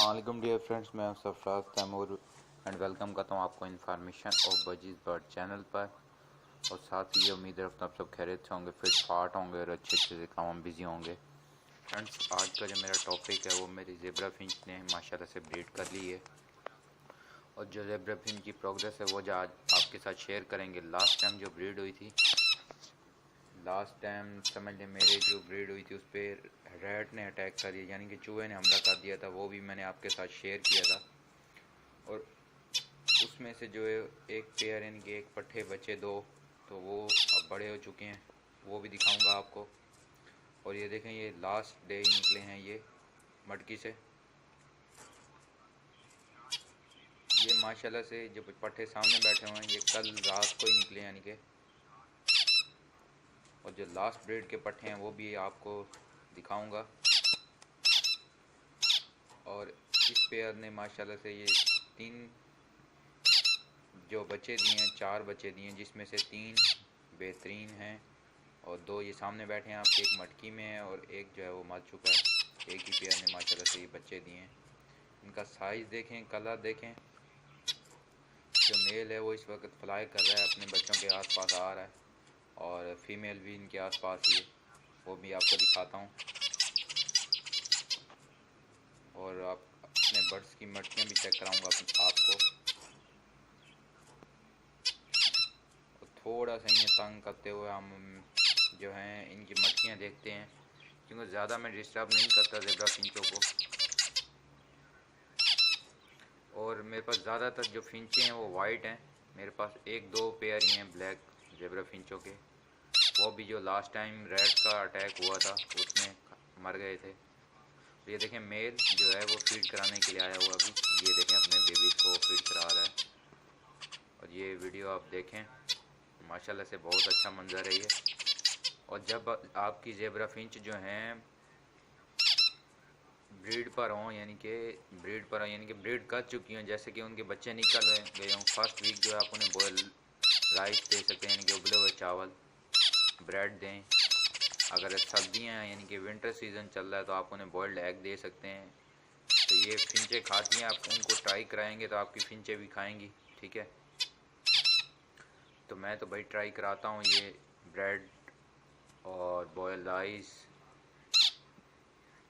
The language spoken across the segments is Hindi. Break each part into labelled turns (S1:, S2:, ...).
S1: अस्सलाम डियर फ्रेंड्स, मैं सरफराज तैमूर एंड वेलकम करता हूँ आपको information of budgies bird channel पर। और साथ ही ये उम्मीद रखता हूँ आप सब खैरियत से होंगे, फिट फाट होंगे और अच्छे से काम में बिजी होंगे। फ्रेंड्स, आज का जो मेरा टॉपिक है वो मेरी ज़ेब्रा फिंच ने माशाल्लाह से ब्रीड कर ली है। और जो ज़ेब्रा फिंच की प्रोग्रेस है वो जो आज आपके साथ शेयर करेंगे। लास्ट टाइम जो ब्रीड हुई थी, लास्ट टाइम समझ लें मेरे जो ब्रीड हुई थी उस पर रैट ने अटैक कर दिया, यानी कि चूहे ने हमला कर दिया था। वो भी मैंने आपके साथ शेयर किया था। और उसमें से जो है एक पेयर यानी कि एक पट्ठे बचे दो, तो वो अब बड़े हो चुके हैं, वो भी दिखाऊंगा आपको। और ये देखें, ये लास्ट डे निकले हैं ये मटकी से। ये माशाल्लाह से जो पट्ठे सामने बैठे हुए हैं ये कल रात को ही निकले, यानी कि। और जो लास्ट ब्रीड के पट्ठे हैं वो भी आपको दिखाऊंगा। और इस पेयर ने माशाल्लाह से ये 3 जो बच्चे दिए हैं, 4 बच्चे दिए हैं, जिसमें से 3 बेहतरीन हैं और 2 ये सामने बैठे हैं आपके, एक मटकी में है और एक जो है वो मर चुका है। एक ही पेयर ने माशाल्लाह से ये बच्चे दिए हैं। इनका साइज़ देखें, कलर देखें। जो मेल है वो इस वक्त फ्लाई कर रहा है, अपने बच्चों के आसपास आ रहा है, और फीमेल भी इनके आसपास ही है, वो भी आपको दिखाता हूँ। और आप अपने बर्ड्स की मटकियाँ भी चेक कराऊंगा आपको। और थोड़ा सा इन्हें तंग करते हुए हम जो हैं इनकी मटकियाँ देखते हैं, क्योंकि ज़्यादा मैं डिस्टर्ब नहीं करता ज़ेब्रा फिंचों को। और मेरे पास ज़्यादातर जो फिंचे हैं वो वाइट हैं। मेरे पास 1-2 पेयर ही हैं ब्लैक ज़ेब्रा फिंचों के, वो भी जो लास्ट टाइम रेड का अटैक हुआ था उसमें मर गए थे। तो ये देखें, मेल जो है वो फीड कराने के लिए आया हुआ अभी। ये देखें, अपने बेबीज़ को फीड करा रहा है। और ये वीडियो आप देखें, माशाल्लाह से बहुत अच्छा मंजर है ये। और जब आपकी ज़ेब्रा फिंच जो हैं ब्रीड पर हों, यानी कि ब्रीड कर चुकी हों, जैसे कि उनके बच्चे निकल गए हों, फर्स्ट वीक जो है आप उन्हें बॉयल राइस दे सकते हैं, यानी कि उबले हुए चावल, ब्रेड दें। अगर सर्दियाँ हैं यानी कि विंटर सीज़न चल रहा है तो आप उन्हें बॉयल्ड एग दे सकते हैं। तो ये फिंचे खाती हैं, आप उनको ट्राई कराएंगे तो आपकी फिंचे भी खाएंगी, ठीक है। तो मैं तो भाई ट्राई कराता हूँ ये ब्रेड और बॉयल राइस,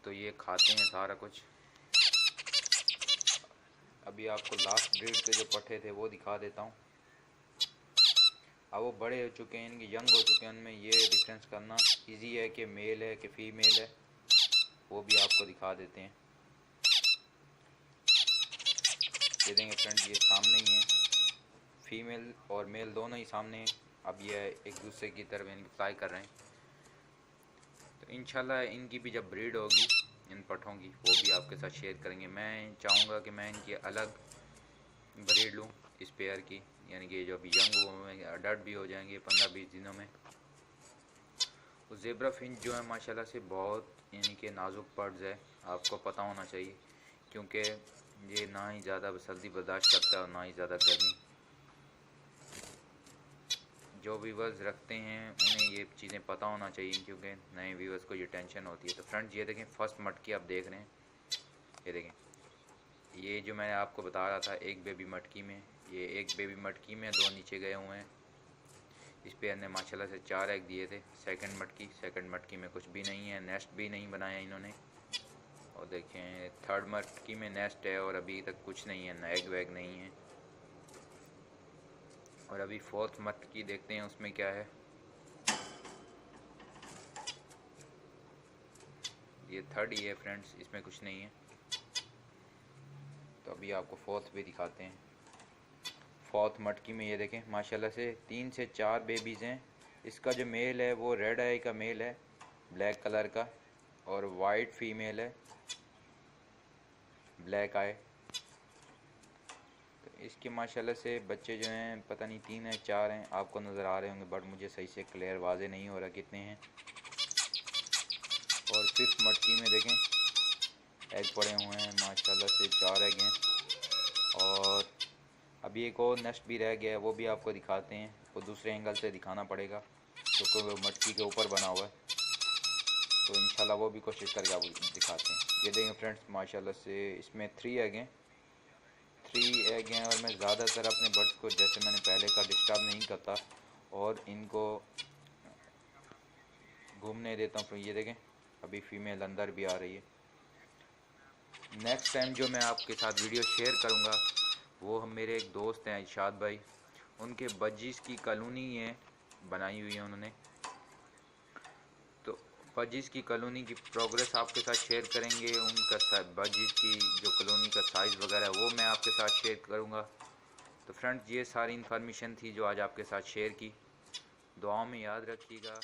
S1: तो ये खाते हैं सारा कुछ। अभी आपको लास्ट ब्रीड के जो पट्ठे थे वो दिखा देता हूँ। अब वो बड़े हो चुके हैं, इनके यंग हो चुके हैं, उनमें ये डिफरेंस करना इजी है कि मेल है कि फीमेल है, वो भी आपको दिखा देते हैं। ये देंगे फ्रेंड, ये सामने ही है, फीमेल और मेल दोनों ही सामने हैं। अब ये एक दूसरे की तरफ इनकी फ्लाई कर रहे हैं। तो इंशाल्लाह इनकी भी जब ब्रीड होगी इन पट्ठों की, वो भी आपके साथ शेयर करेंगे। मैं चाहूँगा कि मैं इनकी अलग ब्रीड लूँ इस पेयर की, यानी कि जो अभी यंग हुए अडल्ट भी हो जाएंगे 15-20 दिनों में। तो ज़ेब्रा फिंच जो है माशाल्लाह से बहुत यानी कि नाजुक बर्ड्स है, आपको पता होना चाहिए, क्योंकि ये ना ही ज़्यादा सर्दी बर्दाश्त करता है और ना ही ज़्यादा गर्मी। जो व्यूवर्स रखते हैं उन्हें ये चीज़ें पता होना चाहिए, क्योंकि नए व्यूवर्स को ये टेंशन होती है। तो फ्रेंड्स, ये देखें, फर्स्ट मटकी आप देख रहे हैं, ये देखें, ये जो मैं आपको बता रहा था एक बेबी मटकी में, ये एक बेबी मटकी में 2 नीचे गए हुए हैं। इस पेयर ने माशाल्लाह से 4 एग दिए थे। सेकंड मटकी में कुछ भी नहीं है, नेस्ट भी नहीं बनाया इन्होंने। और देखें, थर्ड मटकी में नेस्ट है और अभी तक कुछ नहीं है, एग वैग नहीं है। और अभी फोर्थ मटकी देखते हैं उसमें क्या है। ये थर्ड ही है फ्रेंड्स, इसमें कुछ नहीं है। तो अभी आपको फोर्थ भी दिखाते हैं। फोर्थ मटकी में ये देखें, माशाल्लाह से 3 से 4 बेबीज़ हैं। इसका जो मेल है वो रेड आई का मेल है, ब्लैक कलर का, और वाइट फीमेल है, ब्लैक आई। तो इसके माशाल्लाह से बच्चे जो हैं पता नहीं 3 है 4 हैं, आपको नज़र आ रहे होंगे, बट मुझे सही से क्लियर वाजे नहीं हो रहा कितने हैं। और फिफ्थ मटकी में देखें, एग पड़े हुए हैं माशाल्लाह से, 4 एग हैं। और अभी एक और नेस्ट भी रह गया है, वो भी आपको दिखाते हैं। वो दूसरे एंगल से दिखाना पड़ेगा क्योंकि वो मटकी के ऊपर बना हुआ है। तो इंशाल्लाह वो भी कोशिश करके आपको दिखाते हैं। ये देखें फ्रेंड्स, माशाल्लाह से इसमें 3 एग हैं, 3 एग हैं। और मैं ज़्यादातर अपने बर्ड्स को जैसे मैंने पहले का डिस्टर्ब नहीं करता और इनको घूमने देता हूँ। फिर ये देखें अभी फ़ीमेल अंदर भी आ रही है। नेक्स्ट टाइम जो मैं आपके साथ वीडियो शेयर करूँगा वो हम मेरे एक दोस्त हैं इरशाद भाई, उनके बजीज़ की कॉलोनी है बनाई हुई है उन्होंने। तो बजीज़ की कॉलोनी की प्रोग्रेस आपके साथ शेयर करेंगे, उनका बजीज़ की जो कॉलोनी का साइज़ वगैरह वो मैं आपके साथ शेयर करूँगा। तो फ्रेंड्स ये सारी इन्फॉर्मेशन थी जो आज आपके साथ शेयर की। दुआओं में याद रखिएगा।